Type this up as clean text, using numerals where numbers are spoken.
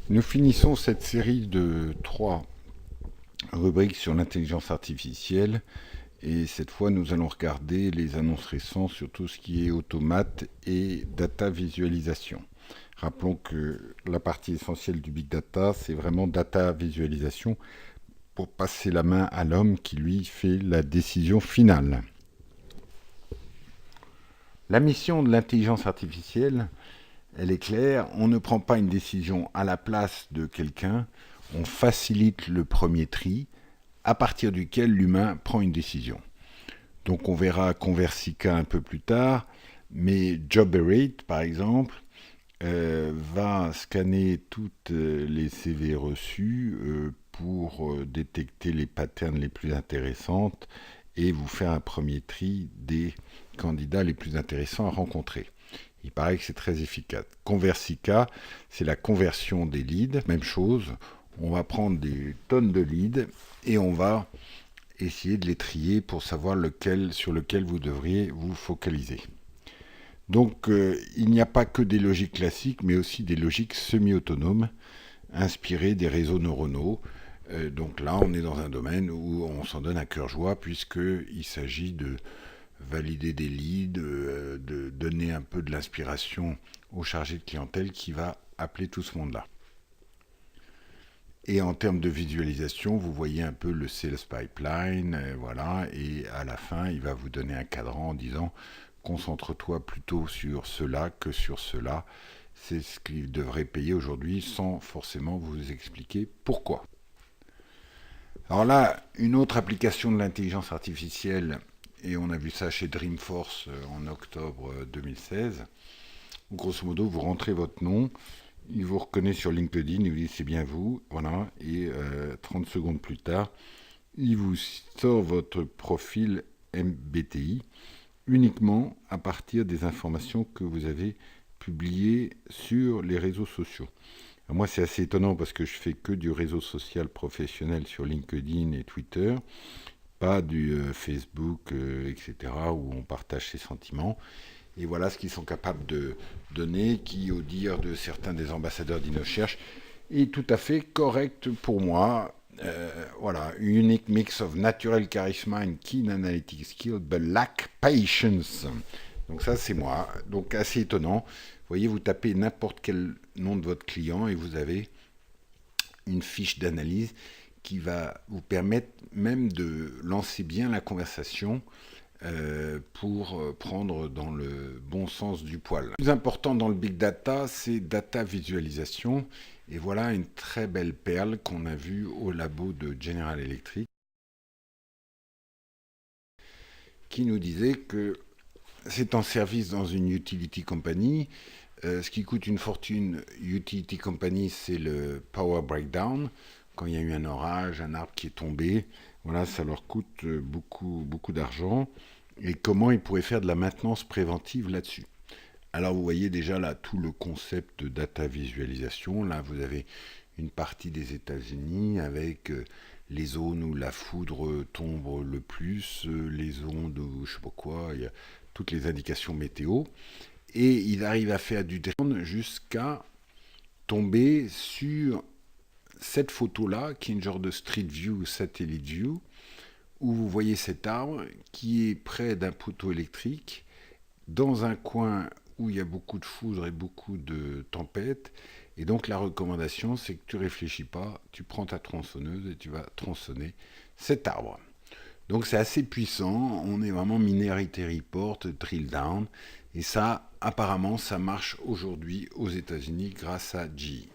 Nous finissons cette série de 3 rubriques sur l'intelligence artificielle et cette fois nous allons regarder les annonces récentes sur tout ce qui est automate et data visualisation. Rappelons que la partie essentielle du big data, c'est vraiment data visualisation pour passer la main à l'homme qui lui fait la décision finale. La mission de l'intelligence artificielle, elle est claire, on ne prend pas une décision à la place de quelqu'un, on facilite le premier tri à partir duquel l'humain prend une décision. Donc on verra Conversica un peu plus tard, mais Joberate par exemple va scanner toutes les CV reçus pour détecter les patterns les plus intéressantes et vous faire un premier tri des candidats les plus intéressants à rencontrer. Il paraît que c'est très efficace. Conversica, c'est la conversion des leads. Même chose, on va prendre des tonnes de leads et on va essayer de les trier pour savoir sur lequel vous devriez vous focaliser. Donc il n'y a pas que des logiques classiques, mais aussi des logiques semi-autonomes, inspirées des réseaux neuronaux. Donc là, on est dans un domaine où on s'en donne à cœur joie, puisqu'il s'agit de valider des leads, de donner un peu de l'inspiration au chargé de clientèle qui va appeler tout ce monde-là. Et en termes de visualisation, vous voyez un peu le sales pipeline, voilà, et à la fin, il va vous donner un cadran en disant concentre-toi plutôt sur cela que sur cela. C'est ce qu'il devrait payer aujourd'hui sans forcément vous expliquer pourquoi. Alors là, une autre application de l'intelligence artificielle, et on a vu ça chez Dreamforce en octobre 2016. Grosso modo, vous rentrez votre nom, il vous reconnaît sur LinkedIn, il vous dit c'est bien vous, voilà, et 30 secondes plus tard, il vous sort votre profil MBTI uniquement à partir des informations que vous avez publiées sur les réseaux sociaux. Alors moi, c'est assez étonnant parce que je fais que du réseau social professionnel sur LinkedIn et Twitter, pas du Facebook, etc., où on partage ses sentiments. Et voilà ce qu'ils sont capables de donner, qui, au dire de certains des ambassadeurs d'InnoSearch, est tout à fait correct pour moi. Voilà, unique mix of natural charisma and keen analytic skill, but lack patience. Donc ça, c'est moi. Donc assez étonnant. Vous voyez, vous tapez n'importe quel nom de votre client et vous avez une fiche d'analyse qui va vous permettre même de lancer bien la conversation pour prendre dans le bon sens du poil. Le plus important dans le big data, c'est data visualisation. Et voilà une très belle perle qu'on a vue au labo de General Electric qui nous disait que c'est en service dans une utility company. Ce qui coûte une fortune, utility company, c'est le power breakdown. Quand il y a eu un orage, un arbre qui est tombé, voilà, ça leur coûte beaucoup, beaucoup d'argent. Et comment ils pourraient faire de la maintenance préventive là-dessus. Alors vous voyez déjà là tout le concept de data visualisation. Là vous avez une partie des États-Unis avec les zones où la foudre tombe le plus, les zones où je sais pas quoi, il y a toutes les indications météo. Et il arrive à faire du drone jusqu'à tomber sur cette photo-là, qui est une genre de street view, satellite view, où vous voyez cet arbre qui est près d'un poteau électrique, dans un coin où il y a beaucoup de foudre et beaucoup de tempêtes. Et donc la recommandation, c'est que tu réfléchis pas, tu prends ta tronçonneuse et tu vas tronçonner cet arbre. Donc c'est assez puissant, on est vraiment Minority Report, drill down, et ça, apparemment, ça marche aujourd'hui aux États-Unis grâce à GE.